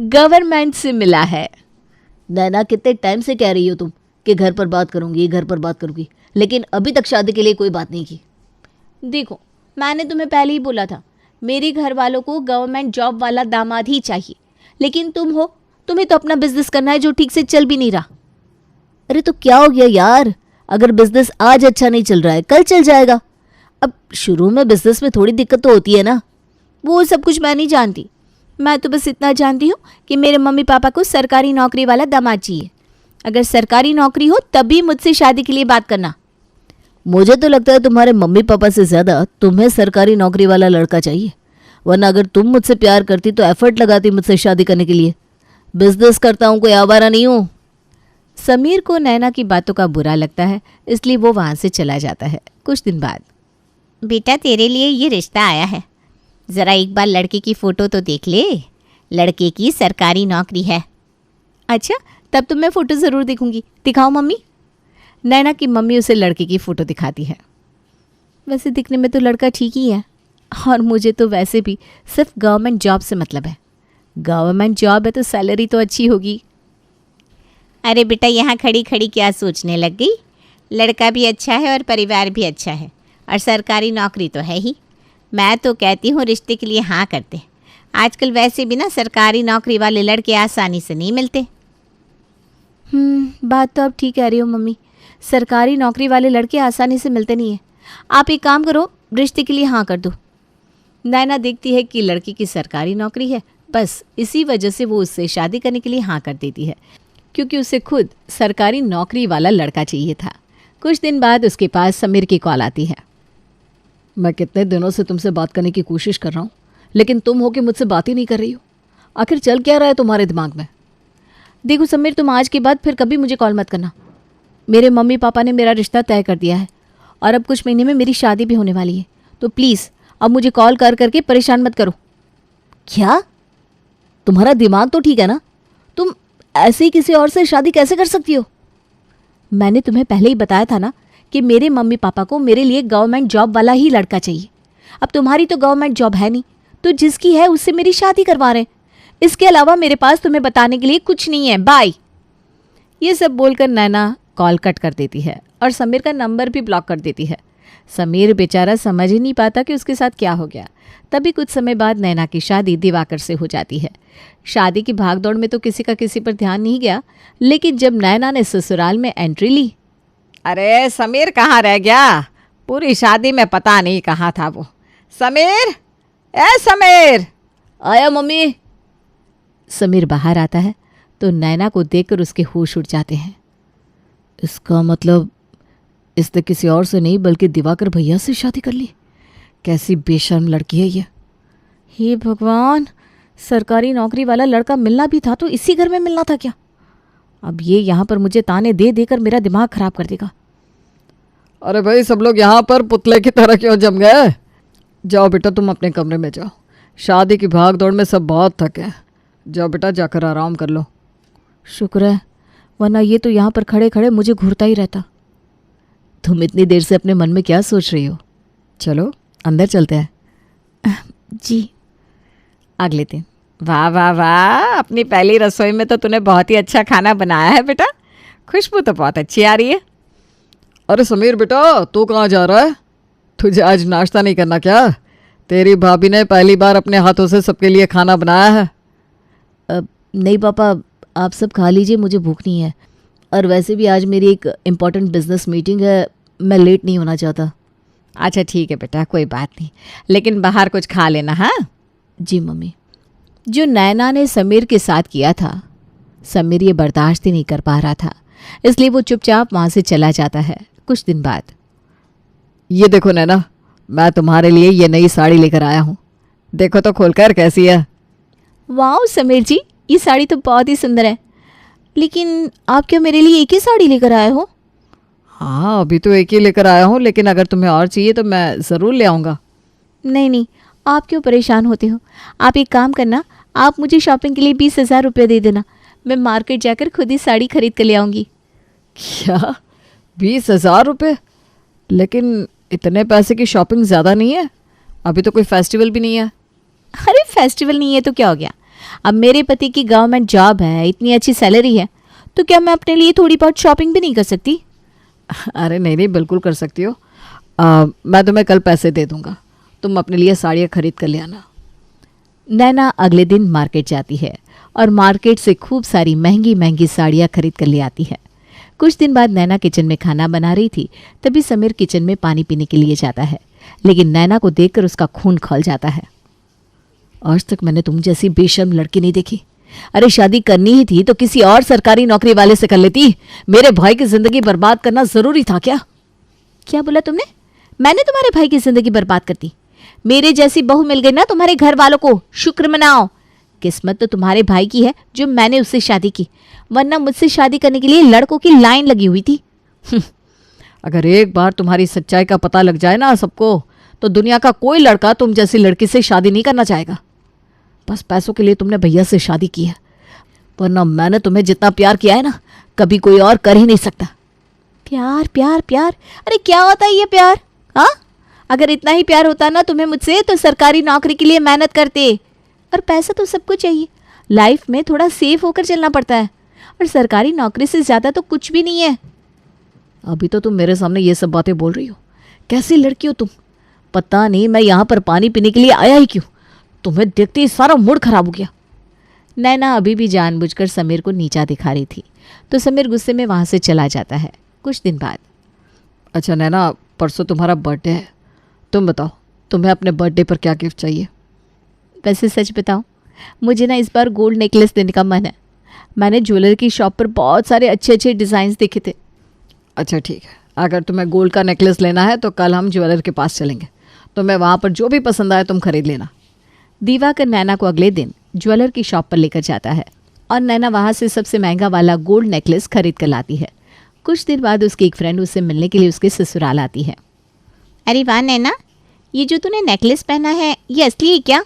Government से मिला है। नैना, कितने टाइम से कह रही हो तुम कि घर पर बात करूंगी, घर पर बात करूंगी, लेकिन अभी तक शादी के लिए कोई बात नहीं की। देखो, मैंने तुम्हें पहले ही बोला था, मेरे घर वालों को गवर्नमेंट जॉब वाला दामाद ही चाहिए। लेकिन तुम हो, तुम्हें तो अपना बिजनेस करना है जो ठीक से चल भी नहीं रहा। अरे तो क्या हो गया यार, अगर बिजनेस आज अच्छा नहीं चल रहा है कल चल जाएगा। अब शुरू में बिजनेस में थोड़ी दिक्कत तो होती है ना। वो सब कुछ मैं नहीं जानती। मैं तो बस इतना जानती हूँ कि मेरे मम्मी पापा को सरकारी नौकरी वाला दामाद चाहिए। अगर सरकारी नौकरी हो तभी मुझसे शादी के लिए बात करना। मुझे तो लगता है तुम्हारे मम्मी पापा से ज़्यादा तुम्हें सरकारी नौकरी वाला लड़का चाहिए, वरना अगर तुम मुझसे प्यार करती तो एफर्ट लगाती मुझसे शादी करने के लिए। बिजनेस करता हूँ, कोई आवारा नहीं हूँ। समीर को नैना की बातों का बुरा लगता है, इसलिए वो वहाँ से चला जाता है। कुछ दिन बाद, बेटा तेरे लिए ये रिश्ता आया है, ज़रा एक बार लड़के की फ़ोटो तो देख ले। लड़के की सरकारी नौकरी है। अच्छा, तब तो मैं फ़ोटो ज़रूर देखूंगी। दिखाओ मम्मी। नैना की मम्मी उसे लड़के की फ़ोटो दिखाती है। वैसे दिखने में तो लड़का ठीक ही है, और मुझे तो वैसे भी सिर्फ गवर्नमेंट जॉब से मतलब है। गवर्नमेंट जॉब है तो सैलरी तो अच्छी होगी। अरे बेटा, यहाँ खड़ी खड़ी क्या सोचने लग गई? लड़का भी अच्छा है और परिवार भी अच्छा है, और सरकारी नौकरी तो है ही। मैं तो कहती हूँ रिश्ते के लिए हाँ करते। आजकल वैसे भी ना सरकारी नौकरी वाले लड़के आसानी से नहीं मिलते। बात तो अब ठीक कह रही हो मम्मी, सरकारी नौकरी वाले लड़के आसानी से मिलते नहीं हैं। आप एक काम करो, रिश्ते के लिए हाँ कर दो। नैना देखती है कि लड़की की सरकारी नौकरी है, बस इसी वजह से वो उससे शादी करने के लिए हाँ कर देती है, क्योंकि उसे खुद सरकारी नौकरी वाला लड़का चाहिए था। कुछ दिन बाद उसके पास समीर की कॉल आती है। मैं कितने दिनों से तुमसे बात करने की कोशिश कर रहा हूँ, लेकिन तुम हो कि मुझसे बात ही नहीं कर रही हो। आखिर चल क्या रहा है तुम्हारे दिमाग में? देखो समीर, तुम आज के बाद फिर कभी मुझे कॉल मत करना। मेरे मम्मी पापा ने मेरा रिश्ता तय कर दिया है, और अब कुछ महीने में मेरी शादी भी होने वाली है। तो प्लीज़ अब मुझे कॉल कर करके परेशान मत करो। क्या? तुम्हारा दिमाग तो ठीक है ना? तुम ऐसे ही किसी और से शादी कैसे कर सकती हो? मैंने तुम्हें पहले ही बताया था ना कि मेरे मम्मी पापा को मेरे लिए गवर्नमेंट जॉब वाला ही लड़का चाहिए। अब तुम्हारी तो गवर्नमेंट जॉब है नहीं, तो जिसकी है उससे मेरी शादी करवा रहे हैं। इसके अलावा मेरे पास तुम्हें बताने के लिए कुछ नहीं है। बाय। ये सब बोलकर नैना कॉल कट कर देती है और समीर का नंबर भी ब्लॉक कर देती है। समीर बेचारा समझ ही नहीं पाता कि उसके साथ क्या हो गया। तभी कुछ समय बाद नैना की शादी दिवाकर से हो जाती है। शादी की भागदौड़ में तो किसी का किसी पर ध्यान नहीं गया, लेकिन जब नैना ने ससुराल में एंट्री ली, अरे समीर कहाँ रह गया? पूरी शादी में पता नहीं कहाँ था वो। समीर, ए समीर! आया मम्मी। समीर बाहर आता है तो नैना को देखकर उसके होश उड़ जाते हैं। इसका मतलब इसने किसी और से नहीं बल्कि दिवाकर भैया से शादी कर ली। कैसी बेशर्म लड़की है ये। हे भगवान, सरकारी नौकरी वाला लड़का मिलना भी था तो इसी घर में मिलना था क्या? अब ये यहाँ पर मुझे ताने दे देकर मेरा दिमाग खराब कर देगा। अरे भाई, सब लोग यहाँ पर पुतले की तरह क्यों जम गए? जाओ बेटा, तुम अपने कमरे में जाओ। शादी की भाग दौड़ में सब बहुत थके हैं। जाओ बेटा, जाकर आराम कर लो। शुक्र है, वरना ये तो यहाँ पर खड़े खड़े मुझे घूरता ही रहता। तुम इतनी देर से अपने मन में क्या सोच रही हो? चलो अंदर चलते हैं। जी। अगले दिन, वाह वाह वाह, अपनी पहली रसोई में तो तूने बहुत ही अच्छा खाना बनाया है बेटा। खुशबू तो बहुत अच्छी आ रही है। अरे समीर बेटा, तू कहाँ जा रहा है? तुझे आज नाश्ता नहीं करना क्या? तेरी भाभी ने पहली बार अपने हाथों से सबके लिए खाना बनाया है। नहीं पापा, आप सब खा लीजिए, मुझे भूख नहीं है। और वैसे भी आज मेरी एक इम्पॉर्टेंट बिजनेस मीटिंग है, मैं लेट नहीं होना चाहता। अच्छा ठीक है बेटा, कोई बात नहीं, लेकिन बाहर कुछ खा लेना। हाँ जी मम्मी। जो नैना ने समीर के साथ किया था, समीर ये बर्दाश्त ही नहीं कर पा रहा था, इसलिए वो चुपचाप वहाँ से चला जाता है। कुछ दिन बाद, ये देखो नैना, मैं तुम्हारे लिए ये नई साड़ी लेकर आया हूँ। देखो तो खोलकर कैसी है। वाह समीर जी, ये साड़ी तो बहुत ही सुंदर है, लेकिन आप क्या मेरे लिए एक ही साड़ी लेकर आए हो? हाँ, अभी तो एक ही लेकर आया हूँ, लेकिन अगर तुम्हें और चाहिए तो मैं ज़रूर ले आऊँगा। नहीं नहीं, आप क्यों परेशान होते हो? आप एक काम करना, आप मुझे शॉपिंग के लिए 20,000 रुपये दे देना, मैं मार्केट जाकर खुद ही साड़ी खरीद कर ले आऊँगी। क्या 20,000 रुपये? लेकिन इतने पैसे की शॉपिंग ज़्यादा नहीं है, अभी तो कोई फेस्टिवल भी नहीं है। अरे फेस्टिवल नहीं है तो क्या हो गया, अब मेरे पति की गवर्नमेंट जॉब है, इतनी अच्छी सैलरी है, तो क्या मैं अपने लिए थोड़ी बहुत शॉपिंग भी नहीं कर सकती? अरे नहीं नहीं, बिल्कुल कर सकती हो। मैं तुम्हें कल पैसे दे दूंगा, तुम अपने लिए साड़ियाँ खरीद कर ले आना। नैना अगले दिन मार्केट जाती है और मार्केट से खूब सारी महंगी महंगी साड़ियाँ खरीद कर ले आती है। कुछ दिन बाद नैना किचन में खाना बना रही थी, तभी समीर किचन में पानी पीने के लिए जाता है, लेकिन नैना को देखकर उसका खून खौल जाता है। आज तक मैंने तुम जैसी बेशर्म लड़की नहीं देखी। अरे शादी करनी ही थी तो किसी और सरकारी नौकरी वाले से कर लेती। मेरे भाई की जिंदगी बर्बाद करना जरूरी था क्या? क्या बोला तुमने? मैंने तुम्हारे भाई की जिंदगी बर्बाद कर दी? मेरे जैसी बहू मिल गई ना तुम्हारे घर वालों को, शुक्र मनाओ। किस्मत तो तुम्हारे भाई की है जो मैंने उससे शादी की, वरना मुझसे शादी करने के लिए लड़कों की लाइन लगी हुई थी। अगर एक बार तुम्हारी सच्चाई का पता लग जाए ना सबको, तो दुनिया का कोई लड़का तुम जैसी लड़की से शादी नहीं करना चाहेगा। बस पैसों के लिए तुमने भैया से शादी की है, वरना मैंने तुम्हें जितना प्यार किया है ना, कभी कोई और कर ही नहीं सकता। प्यार प्यार प्यार, अरे क्या होता है ये प्यार? हाँ, अगर इतना ही प्यार होता ना तुम्हें मुझसे, तो सरकारी नौकरी के लिए मेहनत करते। और पैसा तो सबको चाहिए, लाइफ में थोड़ा सेफ होकर चलना पड़ता है, और सरकारी नौकरी से ज़्यादा तो कुछ भी नहीं है। अभी तो तुम मेरे सामने ये सब बातें बोल रही हो। कैसी लड़की हो तुम? पता नहीं मैं यहाँ पर पानी पीने के लिए आया ही क्यों। तुम्हें देखते ही सारा मूड खराब हो गया। नैना अभी भी जानबूझकर समीर को नीचा दिखा रही थी, तो समीर गुस्से में वहाँ से चला जाता है। कुछ दिन बाद, अच्छा नैना, परसों तुम्हारा बर्थडे है, तुम बताओ तुम्हें अपने बर्थडे पर क्या गिफ्ट चाहिए? वैसे सच बताऊं, मुझे ना इस बार गोल्ड नेकलेस देने का मन है। मैंने ज्वेलर की शॉप पर बहुत सारे अच्छे अच्छे डिज़ाइंस देखे थे। अच्छा ठीक है, अगर तुम्हें गोल्ड का नेकलेस लेना है तो कल हम ज्वेलर के पास चलेंगे, तुम्हें वहाँ पर जो भी पसंद आए तुम खरीद लेना। दिवाकर नैना को अगले दिन ज्वेलर की शॉप पर लेकर जाता है और नैना वहाँ से सबसे महंगा वाला गोल्ड नेकलेस खरीद कर लाती है। कुछ दिन बाद उसकी एक फ्रेंड उससे मिलने के लिए उसके ससुराल आती है। अरे वाह नैना, ये जो तूने नेकलेस पहना है ये असली है क्या?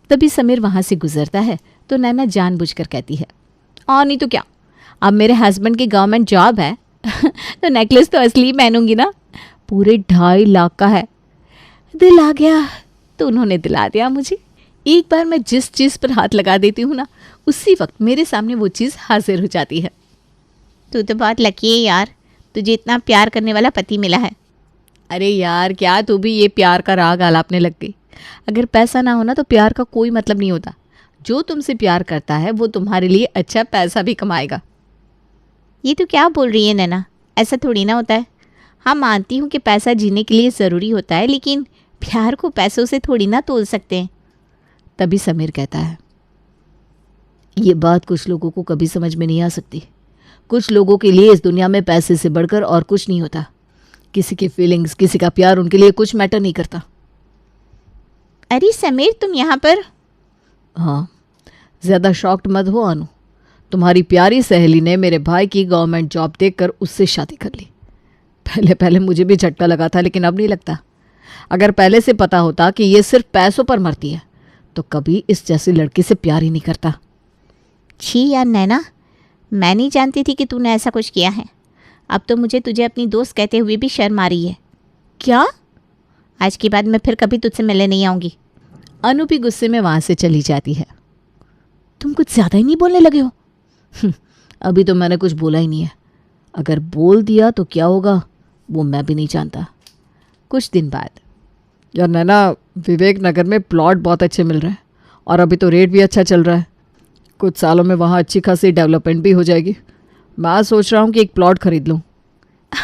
तभी समीर वहाँ से गुजरता है तो नैना जानबूझकर कहती है, और नहीं तो क्या, अब मेरे हस्बैंड की गवर्नमेंट जॉब है तो नेकलेस तो असली पहनूंगी ना। पूरे 2.5 लाख का है। दिल आ गया तो उन्होंने दिला दिया मुझे। एक बार मैं जिस चीज़ पर हाथ लगा देती हूँ ना, उसी वक्त मेरे सामने वो चीज़ हाजिर हो जाती है। तू तो बहुत लकी है यार, तुझे इतना प्यार करने वाला पति मिला है। अरे यार क्या तू भी ये प्यार का राग आलापने लग गई। अगर पैसा ना होना तो प्यार का कोई मतलब नहीं होता। जो तुमसे प्यार करता है वो तुम्हारे लिए अच्छा पैसा भी कमाएगा। ये तो क्या बोल रही है नैना, ऐसा थोड़ी ना होता है। हाँ मानती हूँ कि पैसा जीने के लिए ज़रूरी होता है, लेकिन प्यार को पैसों से थोड़ी ना तोल सकते हैं। तभी समीर कहता है, ये बात कुछ लोगों को कभी समझ में नहीं आ सकती। कुछ लोगों के लिए इस दुनिया में पैसे से बढ़कर और कुछ नहीं होता। किसी की फीलिंग्स, किसी का प्यार उनके लिए कुछ मैटर नहीं करता। अरे समीर तुम यहाँ पर? हाँ, ज़्यादा शॉक्ड मत हो अनु। तुम्हारी प्यारी सहेली ने मेरे भाई की गवर्नमेंट जॉब देखकर उससे शादी कर ली। पहले पहले मुझे भी झटका लगा था, लेकिन अब नहीं लगता। अगर पहले से पता होता कि ये सिर्फ पैसों पर मरती है तो कभी इस जैसी लड़की से प्यार ही नहीं करता। छी यार नैना, मैं नहीं जानती थी कि तूने ऐसा कुछ किया है। अब तो मुझे तुझे अपनी दोस्त कहते हुए भी शर्म आ रही है। क्या? आज के बाद मैं फिर कभी तुझसे मिलने नहीं आऊँगी। अनु भी गुस्से में वहाँ से चली जाती है। तुम कुछ ज़्यादा ही नहीं बोलने लगे हो? अभी तो मैंने कुछ बोला ही नहीं है। अगर बोल दिया तो क्या होगा वो मैं भी नहीं जानता। कुछ दिन बाद, यार नैना, विवेक नगर में प्लॉट बहुत अच्छे मिल रहे हैं और अभी तो रेट भी अच्छा चल रहा है। कुछ सालों में वहाँ अच्छी खासी डेवलपमेंट भी हो जाएगी। मैं सोच रहा हूँ कि एक प्लॉट खरीद लूँ।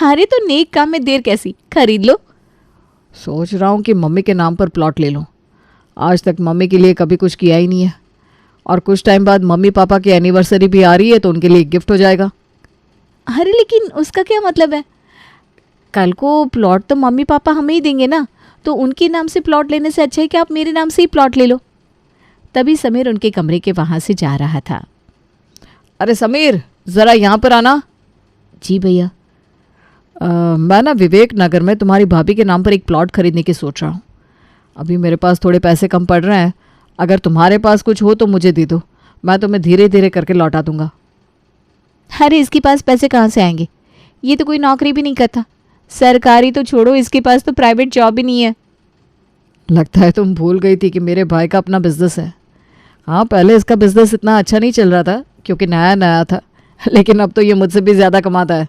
अरे तो नेक काम में देर कैसी, खरीद लो। सोच रहा हूँ कि मम्मी के नाम पर प्लॉट ले लूँ। आज तक मम्मी के लिए कभी कुछ किया ही नहीं है, और कुछ टाइम बाद मम्मी पापा की एनिवर्सरी भी आ रही है तो उनके लिए एक गिफ्ट हो जाएगा। अरे लेकिन उसका क्या मतलब है? कल को प्लॉट तो मम्मी पापा हमें ही देंगे ना, तो उनके नाम से प्लॉट लेने से अच्छा है कि आप मेरे नाम से ही प्लॉट ले लो। तभी समीर उनके कमरे के वहाँ से जा रहा था। अरे समीर, ज़रा यहाँ पर आना। जी भैया। मैं ना विवेक नगर में तुम्हारी भाभी के नाम पर एक प्लॉट खरीदने की सोच रहा हूँ। अभी मेरे पास थोड़े पैसे कम पड़ रहे हैं। अगर तुम्हारे पास कुछ हो तो मुझे दे दो, मैं तुम्हें धीरे धीरे करके लौटा दूंगा। अरे इसके पास पैसे कहाँ से आएंगे? ये तो कोई नौकरी भी नहीं करता। सरकारी तो छोड़ो, इसके पास तो प्राइवेट जॉब भी नहीं है। लगता है तुम भूल गई थी कि मेरे भाई का अपना बिजनेस है। हाँ, पहले इसका बिजनेस इतना अच्छा नहीं चल रहा था क्योंकि नया नया था, लेकिन अब तो ये मुझसे भी ज़्यादा कमाता है।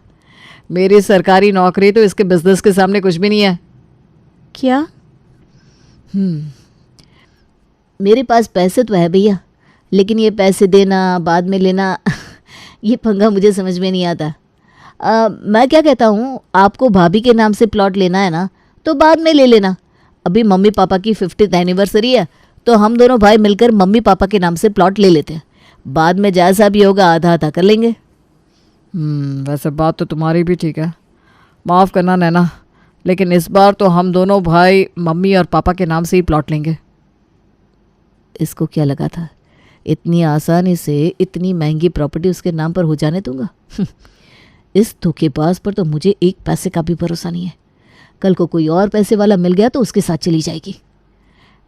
मेरी सरकारी नौकरी तो इसके बिजनेस के सामने कुछ भी नहीं है। क्या? मेरे पास पैसे तो है भैया, लेकिन ये पैसे देना बाद में लेना ये पंगा मुझे समझ में नहीं आता। मैं क्या कहता हूँ, आपको भाभी के नाम से प्लॉट लेना है ना तो बाद में ले लेना। अभी मम्मी पापा की 50th एनिवर्सरी है, तो हम दोनों भाई मिलकर मम्मी पापा के नाम से प्लॉट ले लेते हैं। बाद में जैसा भी होगा आधा आधा कर लेंगे। वैसे बात तो तुम्हारी भी ठीक है। माफ़ करना नैना, लेकिन इस बार तो हम दोनों भाई मम्मी और पापा के नाम से ही प्लॉट लेंगे। इसको क्या लगा था इतनी आसानी से इतनी महंगी प्रॉपर्टी उसके नाम पर हो जाने दूंगा? इस धोखेबाज पर तो मुझे एक पैसे का भी भरोसा नहीं है। कल को कोई और पैसे वाला मिल गया तो उसके साथ चली जाएगी।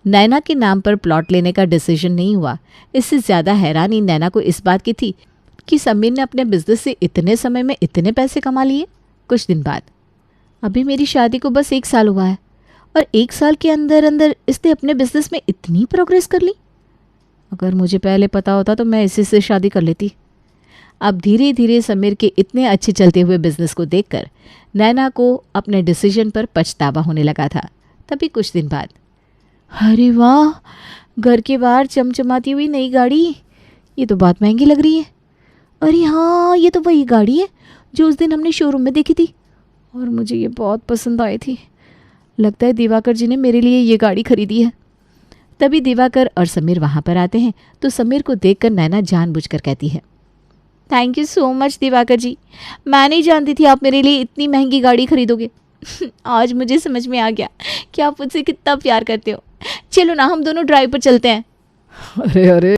नैना के नाम पर प्लॉट लेने का डिसीजन नहीं हुआ। इससे ज़्यादा हैरानी नैना को इस बात की थी कि समीर ने अपने बिजनेस से इतने समय में इतने पैसे कमा लिए। कुछ दिन बाद, अभी मेरी शादी को बस 1 साल हुआ है और 1 साल के अंदर अंदर इसने अपने बिजनेस में इतनी प्रोग्रेस कर ली। अगर मुझे पहले पता होता तो मैं इसी से शादी कर लेती। अब धीरे धीरे समीर के इतने अच्छे चलते हुए बिजनेस को देखकर नैना को अपने डिसीजन पर पछतावा होने लगा था। तभी कुछ दिन बाद, अरे वाह, घर के बाहर चमचमाती हुई नई गाड़ी, ये तो बहुत महंगी लग रही है। अरे हाँ, ये तो वही गाड़ी है जो उस दिन हमने शोरूम में देखी थी और मुझे ये बहुत पसंद आई थी। लगता है दिवाकर जी ने मेरे लिए ये गाड़ी खरीदी है। तभी दिवाकर और समीर वहाँ पर आते हैं तो समीर को देखकर नैना जानबूझकर कहती है, thank you so much Diwakar ji, मैं नहीं जानती थी आप मेरे लिए इतनी महंगी गाड़ी खरीदोगे। आज मुझे समझ में आ गया कि आप मुझसे कितना प्यार करते हो। चलो ना, हम दोनों ड्राइव पर चलते हैं। अरे अरे,